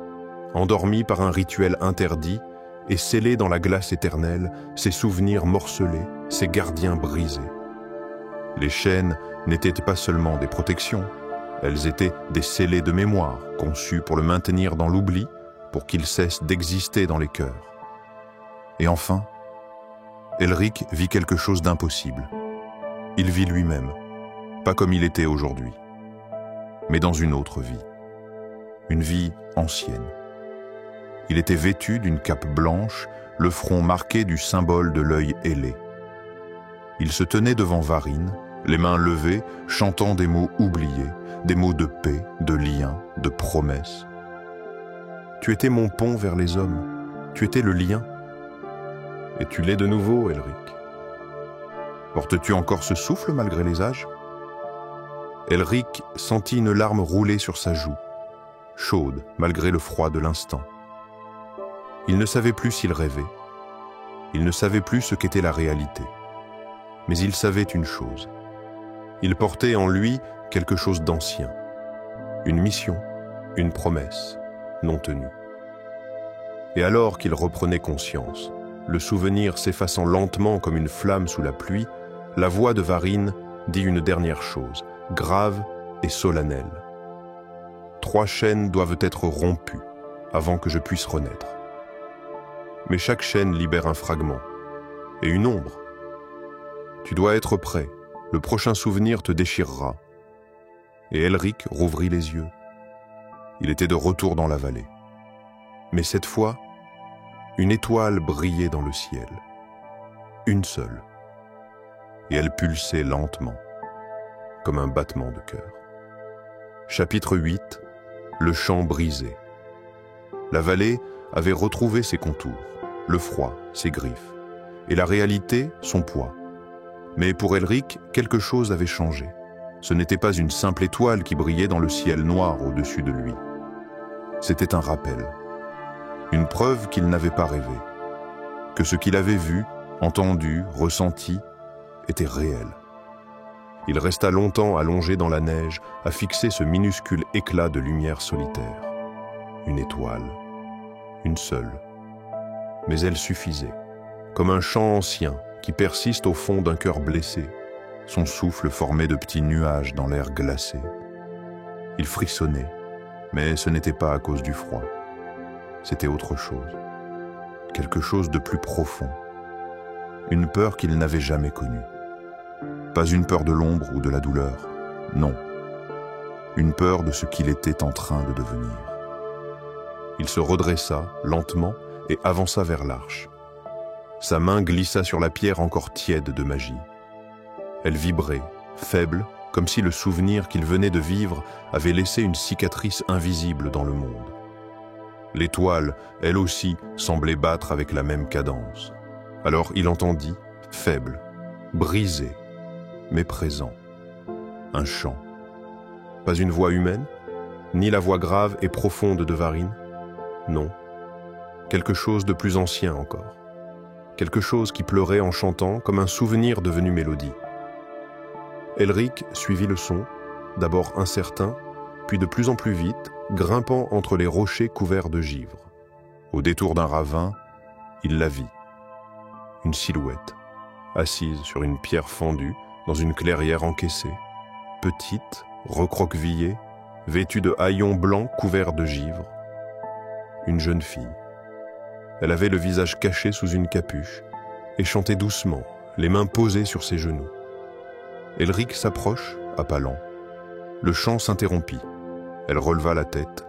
endormie par un rituel interdit et scellée dans la glace éternelle, ses souvenirs morcelés, ses gardiens brisés. Les chaînes n'étaient pas seulement des protections, elles étaient des scellés de mémoire, conçus pour le maintenir dans l'oubli, pour qu'il cesse d'exister dans les cœurs. Et enfin, Elric vit quelque chose d'impossible. Il vit lui-même, pas comme il était aujourd'hui, mais dans une autre vie, une vie ancienne. Il était vêtu d'une cape blanche, le front marqué du symbole de l'œil ailé. Il se tenait devant Varine, les mains levées, chantant des mots oubliés, des mots de paix, de lien, de promesse. Tu étais mon pont vers les hommes, tu étais le lien. Et tu l'es de nouveau, Elric. Portes-tu encore ce souffle malgré les âges? Elric sentit une larme rouler sur sa joue, chaude malgré le froid de l'instant. Il ne savait plus s'il rêvait. Il ne savait plus ce qu'était la réalité. Mais il savait une chose. Il portait en lui quelque chose d'ancien. Une mission, une promesse, non tenue. Et alors qu'il reprenait conscience, le souvenir s'effaçant lentement comme une flamme sous la pluie, la voix de Varine dit une dernière chose, grave et solennelle. 3 chaînes doivent être rompues avant que je puisse renaître. Mais chaque chaîne libère un fragment et une ombre. Tu dois être prêt, le prochain souvenir te déchirera. Et Elric rouvrit les yeux. Il était de retour dans la vallée. Mais cette fois, une étoile brillait dans le ciel. Une seule. Et elle pulsait lentement, comme un battement de cœur. Chapitre 8. Le champ brisé. La vallée avait retrouvé ses contours, le froid, ses griffes, et la réalité, son poids. Mais pour Elric, quelque chose avait changé. Ce n'était pas une simple étoile qui brillait dans le ciel noir au-dessus de lui. C'était un rappel, une preuve qu'il n'avait pas rêvé, que ce qu'il avait vu, entendu, ressenti, était réel. Il resta longtemps allongé dans la neige, à fixer ce minuscule éclat de lumière solitaire. Une étoile, une seule. Mais elle suffisait, comme un chant ancien qui persiste au fond d'un cœur blessé, son souffle formé de petits nuages dans l'air glacé. Il frissonnait, mais ce n'était pas à cause du froid. C'était autre chose, quelque chose de plus profond, une peur qu'il n'avait jamais connue. Pas une peur de l'ombre ou de la douleur, non, une peur de ce qu'il était en train de devenir. Il se redressa lentement et avança vers l'arche. Sa main glissa sur la pierre encore tiède de magie. Elle vibrait, faible, comme si le souvenir qu'il venait de vivre avait laissé une cicatrice invisible dans le monde. L'étoile, elle aussi, semblait battre avec la même cadence. Alors il entendit, faible, brisé, mais présent, un chant. Pas une voix humaine, ni la voix grave et profonde de Varine, non, quelque chose de plus ancien encore. Quelque chose qui pleurait en chantant comme un souvenir devenu mélodie. Elric suivit le son, d'abord incertain, puis de plus en plus vite, grimpant entre les rochers couverts de givre. Au détour d'un ravin, il la vit, une silhouette, assise sur une pierre fendue dans une clairière encaissée, petite, recroquevillée, vêtue de haillons blancs couverts de givre. Une jeune fille. Elle avait le visage caché sous une capuche et chantait doucement, les mains posées sur ses genoux. Elric s'approche, à pas lents. Le chant s'interrompit. Elle releva la tête.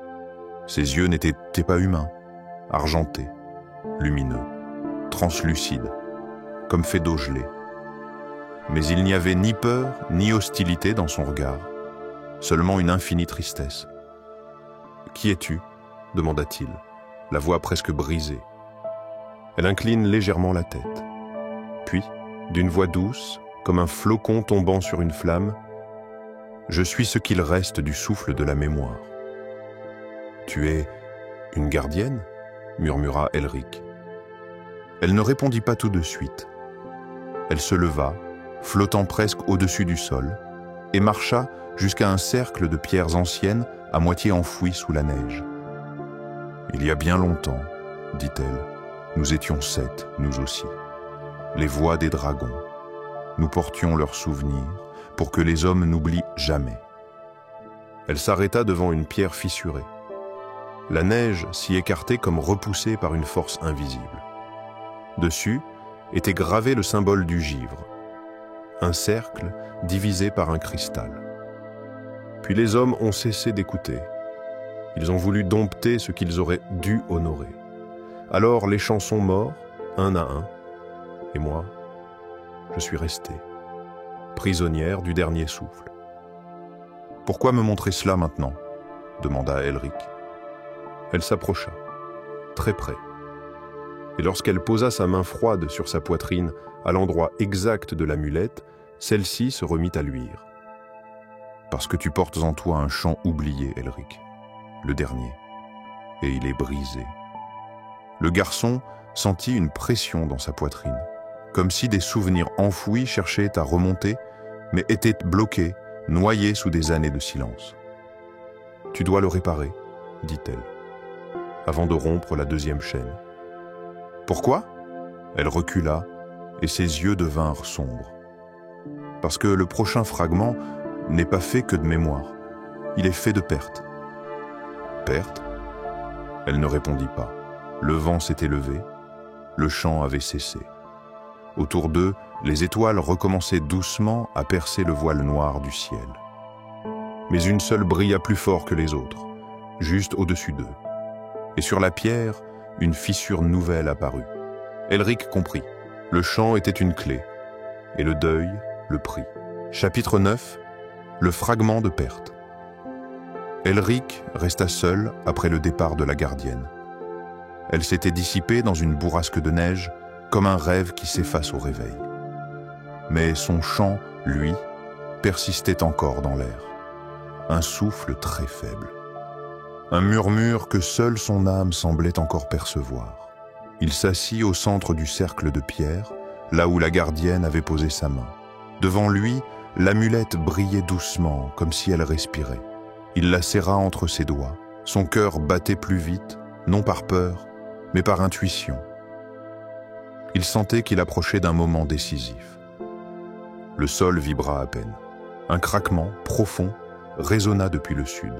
Ses yeux n'étaient pas humains, argentés, lumineux, translucides, comme faits d'eau gelée. Mais il n'y avait ni peur ni hostilité dans son regard, seulement une infinie tristesse. « Qui es-tu » demanda-t-il, la voix presque brisée. Elle incline légèrement la tête. Puis, d'une voix douce, comme un flocon tombant sur une flamme, « Je suis ce qu'il reste du souffle de la mémoire. »« Tu es une gardienne » murmura Elric. Elle ne répondit pas tout de suite. Elle se leva, flottant presque au-dessus du sol, et marcha jusqu'à un cercle de pierres anciennes à moitié enfouies sous la neige. « Il y a bien longtemps, dit-elle, nous étions 7, nous aussi. Les voix des dragons. Nous portions leurs souvenirs pour que les hommes n'oublient jamais. » Elle s'arrêta devant une pierre fissurée. La neige s'y écartait comme repoussée par une force invisible. Dessus était gravé le symbole du givre, un cercle divisé par un cristal. Puis les hommes ont cessé d'écouter. Ils ont voulu dompter ce qu'ils auraient dû honorer. Alors les chants sont morts, un à un, et moi, je suis restée, prisonnière du dernier souffle. « Pourquoi me montrer cela maintenant » demanda Elric. Elle s'approcha, très près. Et lorsqu'elle posa sa main froide sur sa poitrine, à l'endroit exact de l'amulette, celle-ci se remit à luire. « Parce que tu portes en toi un chant oublié, Elric, le dernier, et il est brisé. » Le garçon sentit une pression dans sa poitrine, comme si des souvenirs enfouis cherchaient à remonter, mais étaient bloqués, noyés sous des années de silence. « Tu dois le réparer, » dit-elle, avant de rompre la deuxième chaîne. « Pourquoi » Elle recula, et ses yeux devinrent sombres. « Parce que le prochain fragment n'est pas fait que de mémoire, il est fait de pertes. » « Pertes » Elle ne répondit pas. Le vent s'était levé, le chant avait cessé. Autour d'eux, les étoiles recommençaient doucement à percer le voile noir du ciel. Mais une seule brilla plus fort que les autres, juste au-dessus d'eux. Et sur la pierre, une fissure nouvelle apparut. Elric comprit. Le chant était une clé, et le deuil, le prix. Chapitre 9. Le fragment de perte. Elric resta seul après le départ de la gardienne. Elle s'était dissipée dans une bourrasque de neige, comme un rêve qui s'efface au réveil. Mais son chant, lui, persistait encore dans l'air. Un souffle très faible. Un murmure que seule son âme semblait encore percevoir. Il s'assit au centre du cercle de pierre, là où la gardienne avait posé sa main. Devant lui, l'amulette brillait doucement, comme si elle respirait. Il la serra entre ses doigts. Son cœur battait plus vite, non par peur, mais par intuition. Il sentait qu'il approchait d'un moment décisif. Le sol vibra à peine. Un craquement profond résonna depuis le sud.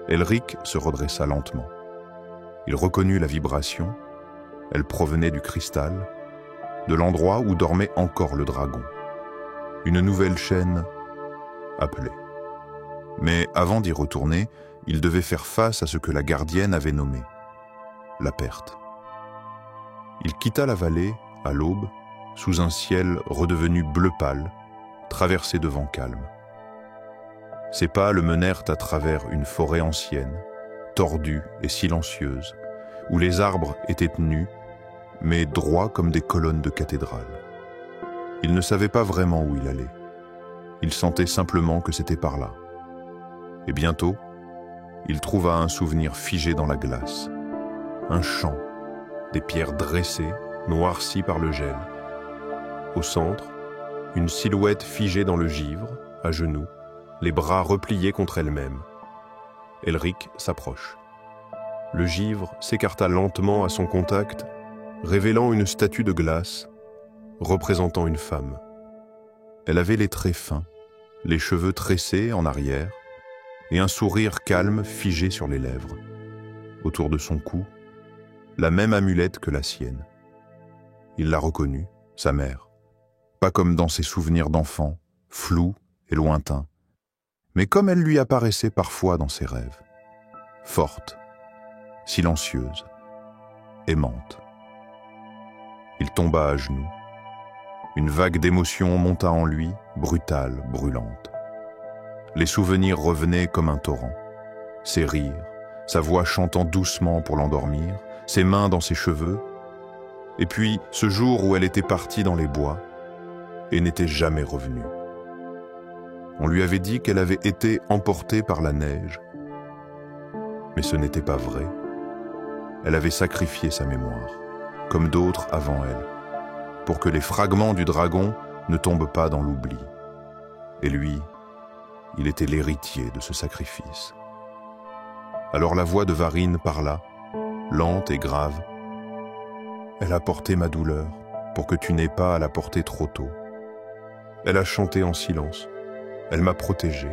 Elric se redressa lentement. Il reconnut la vibration. Elle provenait du cristal, de l'endroit où dormait encore le dragon. Une nouvelle chaîne appelait. Mais avant d'y retourner, il devait faire face à ce que la gardienne avait nommé la perte. Il quitta la vallée, à l'aube, sous un ciel redevenu bleu pâle, traversé de vents calmes. Ses pas le menèrent à travers une forêt ancienne, tordue et silencieuse, où les arbres étaient nus, mais droits comme des colonnes de cathédrale. Il ne savait pas vraiment où il allait. Il sentait simplement que c'était par là. Et bientôt, il trouva un souvenir figé dans la glace. Un champ, des pierres dressées, noircies par le gel. Au centre, une silhouette figée dans le givre, à genoux, les bras repliés contre elle-même. Elric s'approche. Le givre s'écarta lentement à son contact révélant une statue de glace représentant une femme. Elle avait les traits fins, les cheveux tressés en arrière et un sourire calme figé sur les lèvres. Autour de son cou, la même amulette que la sienne. Il l'a reconnue, sa mère, pas comme dans ses souvenirs d'enfant, flous et lointains, mais comme elle lui apparaissait parfois dans ses rêves. Forte, silencieuse, aimante. Il tomba à genoux. Une vague d'émotions monta en lui, brutale, brûlante. Les souvenirs revenaient comme un torrent. Ses rires, sa voix chantant doucement pour l'endormir, ses mains dans ses cheveux, et puis ce jour où elle était partie dans les bois et n'était jamais revenue. On lui avait dit qu'elle avait été emportée par la neige, mais ce n'était pas vrai. Elle avait sacrifié sa mémoire, comme d'autres avant elle, pour que les fragments du dragon ne tombent pas dans l'oubli. Et lui, il était l'héritier de ce sacrifice. Alors la voix de Varine parla, lente et grave. Elle a porté ma douleur, pour que tu n'aies pas à la porter trop tôt. Elle a chanté en silence. Elle m'a protégé,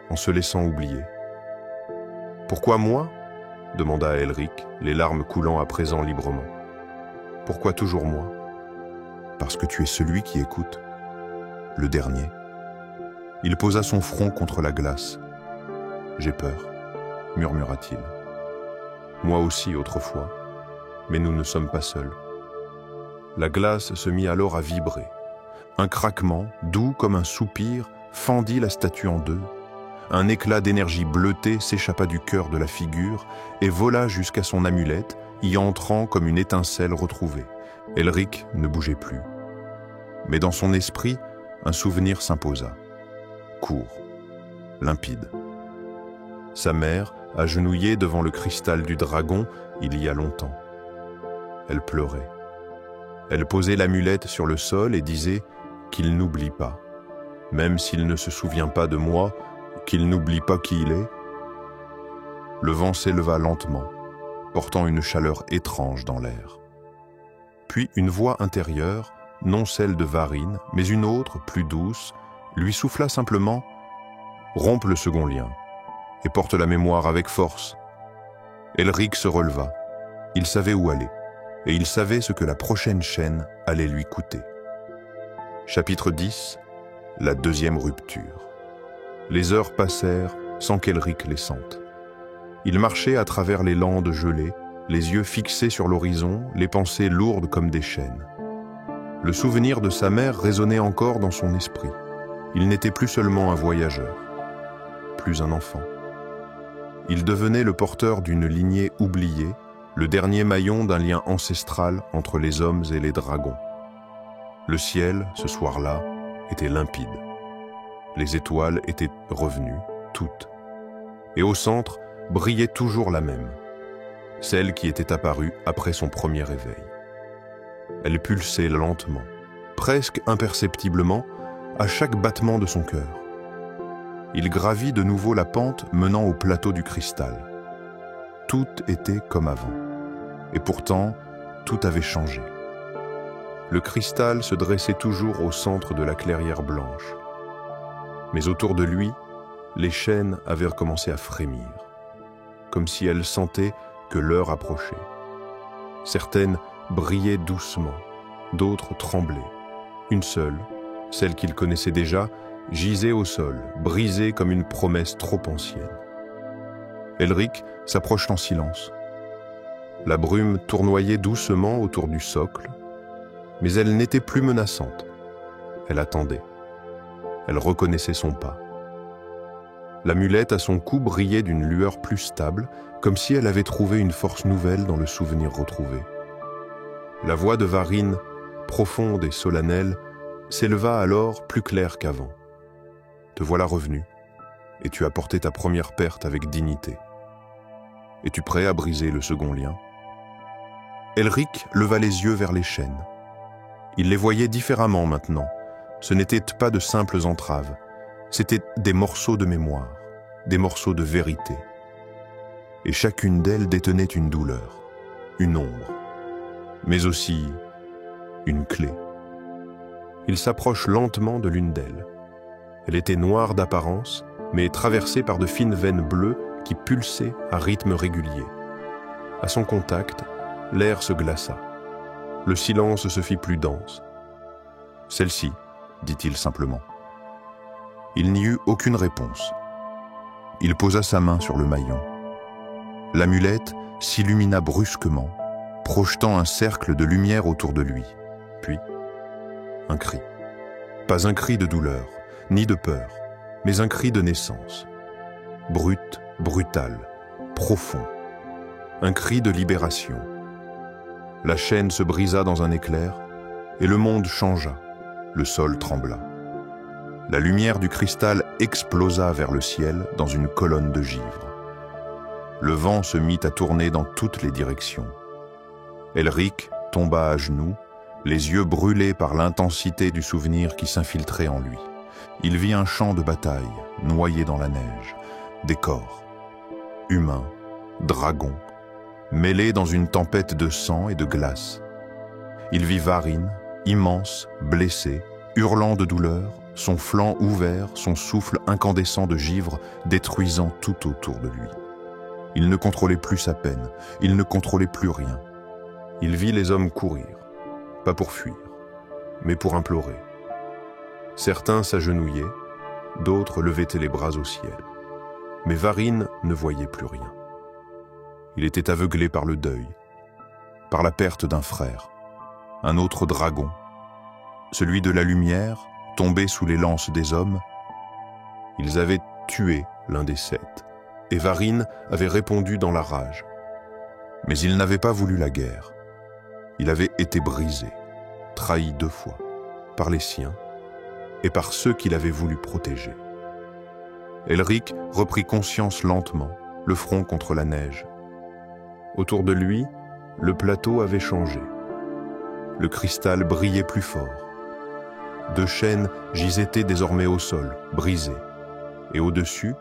en se laissant oublier. Pourquoi moi ? Demanda Elric, les larmes coulant à présent librement. Pourquoi toujours moi ? Parce que tu es celui qui écoute, le dernier. Il posa son front contre la glace. J'ai peur, murmura-t-il. Moi aussi autrefois, mais nous ne sommes pas seuls. La glace se mit alors à vibrer. Un craquement, doux comme un soupir, fendit la statue en deux. Un éclat d'énergie bleutée s'échappa du cœur de la figure et vola jusqu'à son amulette, y entrant comme une étincelle retrouvée. Elric ne bougeait plus. Mais dans son esprit, un souvenir s'imposa. Court, limpide. Sa mère, agenouillée devant le cristal du dragon, il y a longtemps. Elle pleurait. Elle posait l'amulette sur le sol et disait qu'il n'oublie pas. Même s'il ne se souvient pas de moi, qu'il n'oublie pas qui il est. Le vent s'éleva lentement, portant une chaleur étrange dans l'air. Puis une voix intérieure, non celle de Varine, mais une autre, plus douce, lui souffla simplement « Rompe le second lien et porte la mémoire avec force ». Elric se releva. Il savait où aller, et il savait ce que la prochaine chaîne allait lui coûter. Chapitre 10. La deuxième rupture. Les heures passèrent sans qu'Elric les sente. Il marchait à travers les landes gelées, les yeux fixés sur l'horizon, les pensées lourdes comme des chaînes. Le souvenir de sa mère résonnait encore dans son esprit. Il n'était plus seulement un voyageur, plus un enfant. Il devenait le porteur d'une lignée oubliée, le dernier maillon d'un lien ancestral entre les hommes et les dragons. Le ciel, ce soir-là, était limpide. Les étoiles étaient revenues, toutes. Et au centre, brillait toujours la même, celle qui était apparue après son premier réveil. Elle pulsait lentement, presque imperceptiblement, à chaque battement de son cœur. Il gravit de nouveau la pente menant au plateau du cristal. Tout était comme avant. Et pourtant, tout avait changé. Le cristal se dressait toujours au centre de la clairière blanche. Mais autour de lui, les chaînes avaient recommencé à frémir, comme si elles sentaient que l'heure approchait. Certaines brillaient doucement, d'autres tremblaient. Une seule, celle qu'il connaissait déjà, gisait au sol, brisée comme une promesse trop ancienne. Elric s'approche en silence. La brume tournoyait doucement autour du socle, mais elle n'était plus menaçante. Elle attendait. Elle reconnaissait son pas. L'amulette à son cou brillait d'une lueur plus stable, comme si elle avait trouvé une force nouvelle dans le souvenir retrouvé. La voix de Varine, profonde et solennelle, s'éleva alors plus claire qu'avant. Te voilà revenu, et tu as porté ta première perte avec dignité. Es-tu prêt à briser le second lien ? Elric leva les yeux vers les chaînes. Il les voyait différemment maintenant. Ce n'étaient pas de simples entraves, c'étaient des morceaux de mémoire, des morceaux de vérité. Et chacune d'elles détenait une douleur, une ombre. mais aussi une clé. Il s'approche lentement de l'une d'elles. Elle était noire d'apparence, mais traversée par de fines veines bleues qui pulsaient à rythme régulier. À son contact, l'air se glaça. Le silence se fit plus dense. « Celle-ci », dit-il simplement. Il n'y eut aucune réponse. Il posa sa main sur le maillon. L'amulette s'illumina brusquement, projetant un cercle de lumière autour de lui. Puis, un cri. Pas un cri de douleur, ni de peur, mais un cri de naissance. Brut, brutal, profond. Un cri de libération. La chaîne se brisa dans un éclair, et le monde changea. Le sol trembla. La lumière du cristal explosa vers le ciel dans une colonne de givre. Le vent se mit à tourner dans toutes les directions. Elric tomba à genoux, les yeux brûlés par l'intensité du souvenir qui s'infiltrait en lui. Il vit un champ de bataille, noyé dans la neige, des corps, humains, dragons, mêlés dans une tempête de sang et de glace. Il vit Varine, immense, blessée, hurlant de douleur, son flanc ouvert, son souffle incandescent de givre détruisant tout autour de lui. Il ne contrôlait plus sa peine, il ne contrôlait plus rien. Il vit les hommes courir, pas pour fuir, mais pour implorer. Certains s'agenouillaient, d'autres levaient les bras au ciel. Mais Varine ne voyait plus rien. Il était aveuglé par le deuil, par la perte d'un frère, un autre dragon, celui de la lumière, tombé sous les lances des hommes. Ils avaient tué l'un des 7, et Varine avait répondu dans la rage. Mais il n'avait pas voulu la guerre. Il avait été brisé, trahi 2 fois, par les siens et par ceux qu'il avait voulu protéger. Elric reprit conscience lentement, le front contre la neige. Autour de lui, le plateau avait changé. Le cristal brillait plus fort. 2 chaînes gisaient désormais au sol, brisées, et au-dessus,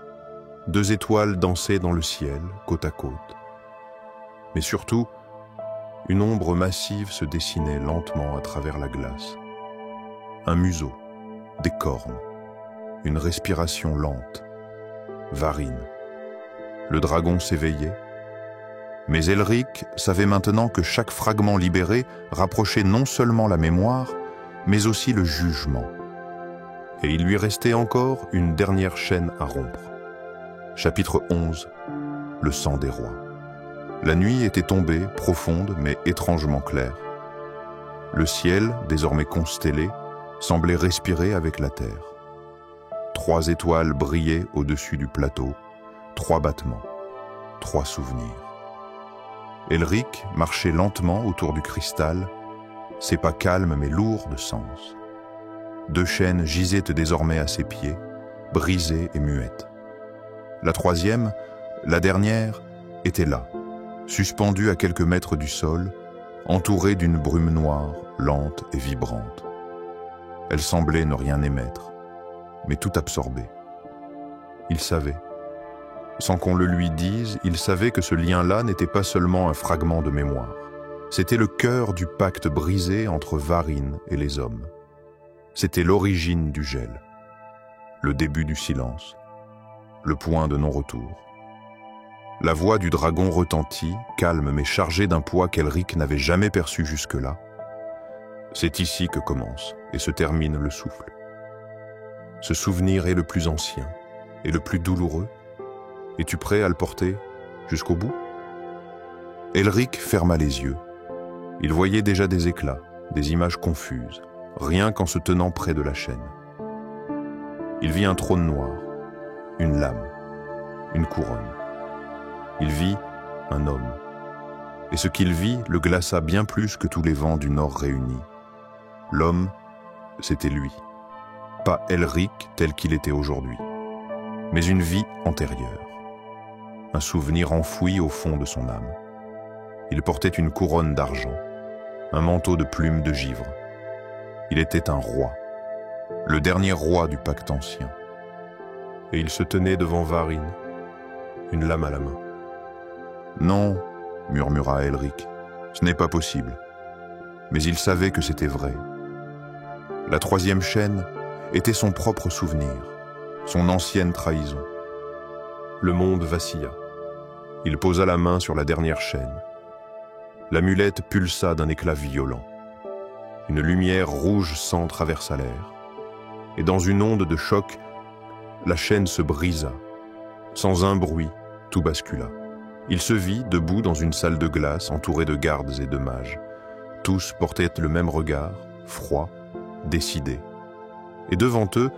2 étoiles dansaient dans le ciel, côte à côte. Mais surtout, une ombre massive se dessinait lentement à travers la glace. Un museau, des cornes, une respiration lente. Varine. Le dragon s'éveillait. Mais Elric savait maintenant que chaque fragment libéré rapprochait non seulement la mémoire, mais aussi le jugement. Et il lui restait encore une dernière chaîne à rompre. Chapitre 11. Le sang des rois. La nuit était tombée, profonde mais étrangement claire. Le ciel, désormais constellé, semblait respirer avec la terre. 3 étoiles brillaient au-dessus du plateau, 3 battements, 3 souvenirs. Elric marchait lentement autour du cristal, ses pas calmes mais lourds de sens. 2 chaînes gisaient désormais à ses pieds, brisées et muettes. La 3e, la dernière, était là, suspendue à quelques mètres du sol, entourée d'une brume noire, lente et vibrante. Elle semblait ne rien émettre, mais tout absorber. Il savait. Sans qu'on le lui dise, il savait que ce lien-là n'était pas seulement un fragment de mémoire. C'était le cœur du pacte brisé entre Varine et les hommes. C'était l'origine du gel, le début du silence, le point de non-retour. La voix du dragon retentit, calme mais chargée d'un poids qu'Elric n'avait jamais perçu jusque-là. C'est ici que commence et se termine le souffle. Ce souvenir est le plus ancien et le plus douloureux. Es-tu prêt à le porter jusqu'au bout? Elric ferma les yeux. Il voyait déjà des éclats, des images confuses, rien qu'en se tenant près de la chaîne. Il vit un trône noir, une lame, une couronne. Il vit un homme. Et ce qu'il vit le glaça bien plus que tous les vents du nord réunis. L'homme, c'était lui. Pas Elric tel qu'il était aujourd'hui, mais une vie antérieure. Un souvenir enfoui au fond de son âme. Il portait une couronne d'argent, un manteau de plumes de givre. Il était un roi, le dernier roi du pacte ancien. Et il se tenait devant Varine, une lame à la main. « Non, » murmura Elric, « ce n'est pas possible. mais il savait que c'était vrai. La troisième chaîne était son propre souvenir, son ancienne trahison. Le monde vacilla. Il posa la main sur la dernière chaîne. L'amulette pulsa d'un éclat violent. Une lumière rouge sang traversa l'air. Et dans une onde de choc, la chaîne se brisa. Sans un bruit, tout bascula. Il se vit debout dans une salle de glace entourée de gardes et de mages. Tous portaient le même regard, froid, décidé. Et devant eux,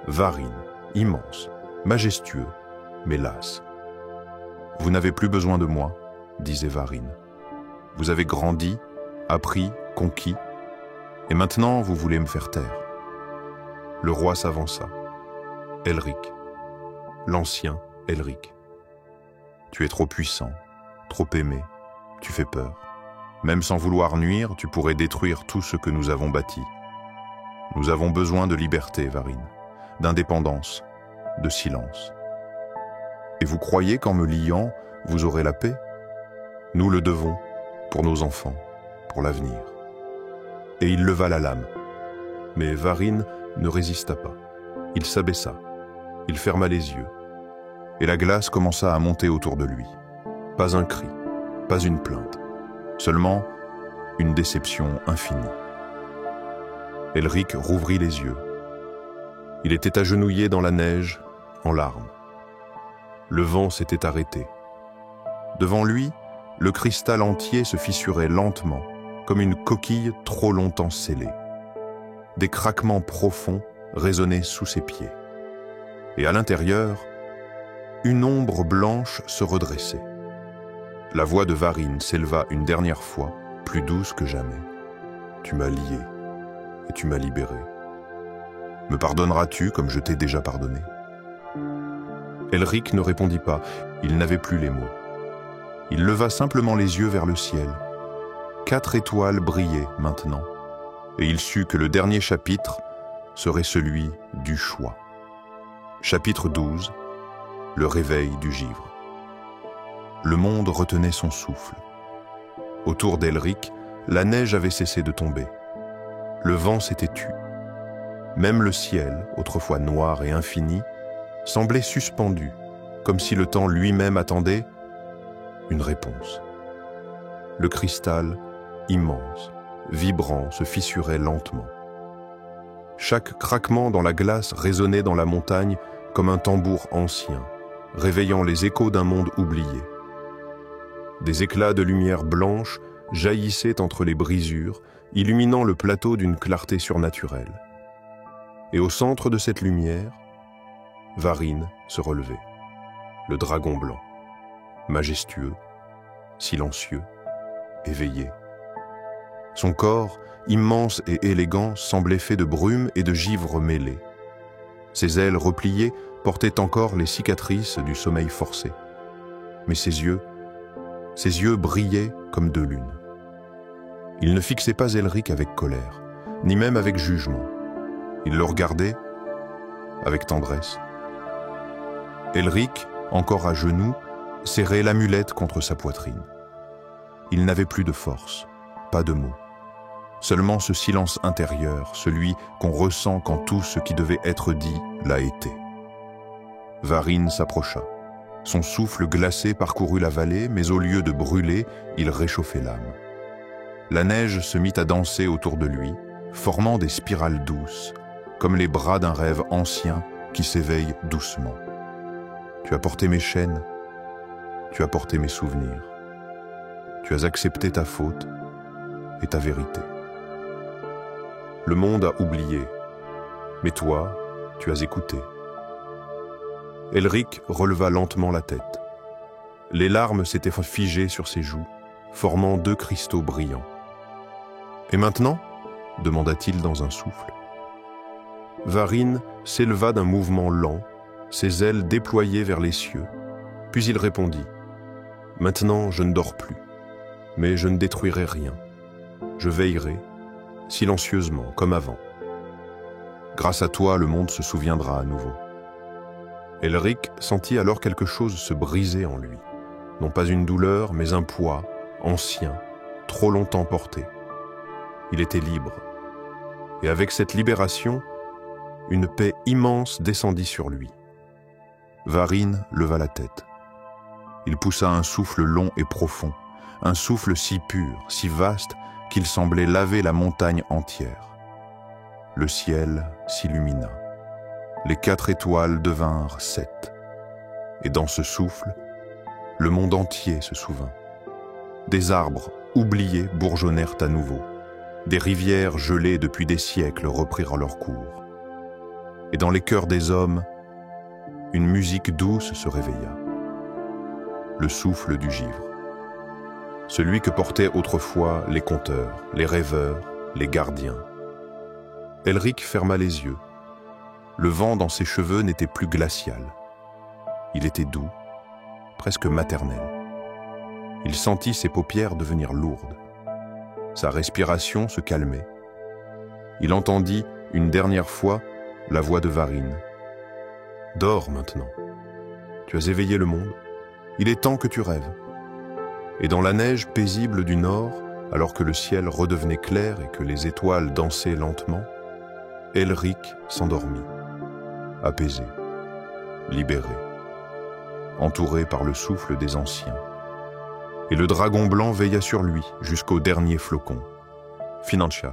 Varine, immense, majestueux, mais las. « Vous n'avez plus besoin de moi, disait Varine. Vous avez grandi, appris, conquis, et maintenant vous voulez me faire taire. » Le roi s'avança. Elric, l'ancien Elric. Tu es trop puissant, trop aimé, tu fais peur. Même sans vouloir nuire, tu pourrais détruire tout ce que nous avons bâti. Nous avons besoin de liberté, Varine, d'indépendance, de silence. Et vous croyez qu'en me liant, vous aurez la paix? Nous le devons, pour nos enfants, pour l'avenir. Et il leva la lame. Mais Varine ne résista pas. Il s'abaissa, il ferma les yeux, et la glace commença à monter autour de lui. Pas un cri, pas une plainte, seulement une déception infinie. Elric rouvrit les yeux. Il était agenouillé dans la neige, en larmes. Le vent s'était arrêté. Devant lui, le cristal entier se fissurait lentement, comme une coquille trop longtemps scellée. Des craquements profonds résonnaient sous ses pieds. Et à l'intérieur, une ombre blanche se redressait. La voix de Varine s'éleva une dernière fois, plus douce que jamais. « Tu m'as lié et tu m'as libéré. Me pardonneras-tu comme je t'ai déjà pardonné ?» Elric ne répondit pas, il n'avait plus les mots. Il leva simplement les yeux vers le ciel. 4 étoiles brillaient maintenant, et il sut que le dernier chapitre serait celui du choix. Chapitre 12, le réveil du givre. Le monde retenait son souffle. Autour d'Elric, la neige avait cessé de tomber. Le vent s'était tu. Même le ciel, autrefois noir et infini, semblait suspendu, comme si le temps lui-même attendait une réponse. Le cristal, immense, vibrant, se fissurait lentement. Chaque craquement dans la glace résonnait dans la montagne comme un tambour ancien, réveillant les échos d'un monde oublié. Des éclats de lumière blanche jaillissaient entre les brisures, illuminant le plateau d'une clarté surnaturelle. Et au centre de cette lumière, Varine se relevait, le dragon blanc, majestueux, silencieux, éveillé. Son corps, immense et élégant, semblait fait de brume et de givre mêlés. Ses ailes repliées portaient encore les cicatrices du sommeil forcé. Mais ses yeux brillaient comme 2 lunes. Il ne fixait pas Elric avec colère, ni même avec jugement. Il le regardait avec tendresse. Elric, encore à genoux, serrait l'amulette contre sa poitrine. Il n'avait plus de force, pas de mots. Seulement ce silence intérieur, celui qu'on ressent quand tout ce qui devait être dit l'a été. Varine s'approcha. Son souffle glacé parcourut la vallée, mais au lieu de brûler, il réchauffait l'âme. La neige se mit à danser autour de lui, formant des spirales douces, comme les bras d'un rêve ancien qui s'éveille doucement. Tu as porté mes chaînes, tu as porté mes souvenirs. Tu as accepté ta faute et ta vérité. Le monde a oublié, mais toi, tu as écouté. Elric releva lentement la tête. Les larmes s'étaient figées sur ses joues, formant 2 cristaux brillants. « Et maintenant ?» demanda-t-il dans un souffle. Varine s'éleva d'un mouvement lent, ses ailes déployées vers les cieux, puis il répondit « Maintenant, je ne dors plus, mais je ne détruirai rien. Je veillerai, silencieusement, comme avant. Grâce à toi, le monde se souviendra à nouveau. » Elric sentit alors quelque chose se briser en lui. Non pas une douleur, mais un poids, ancien, trop longtemps porté. Il était libre. Et avec cette libération, une paix immense descendit sur lui. Varine leva la tête. Il poussa un souffle long et profond, un souffle si pur, si vaste, qu'il semblait laver la montagne entière. Le ciel s'illumina. Les 4 étoiles devinrent 7. Et dans ce souffle, le monde entier se souvint. Des arbres oubliés bourgeonnèrent à nouveau. Des rivières gelées depuis des siècles reprirent leur cours. Et dans les cœurs des hommes, une musique douce se réveilla. Le souffle du givre. Celui que portaient autrefois les conteurs, les rêveurs, les gardiens. Elric ferma les yeux. Le vent dans ses cheveux n'était plus glacial. Il était doux, presque maternel. Il sentit ses paupières devenir lourdes. Sa respiration se calmait. Il entendit une dernière fois la voix de Varine. « Dors maintenant. Tu as éveillé le monde. Il est temps que tu rêves. » Et dans la neige paisible du nord, alors que le ciel redevenait clair et que les étoiles dansaient lentement, Elric s'endormit, apaisé, libéré, entouré par le souffle des anciens. Et le dragon blanc veilla sur lui jusqu'au dernier flocon. Financial.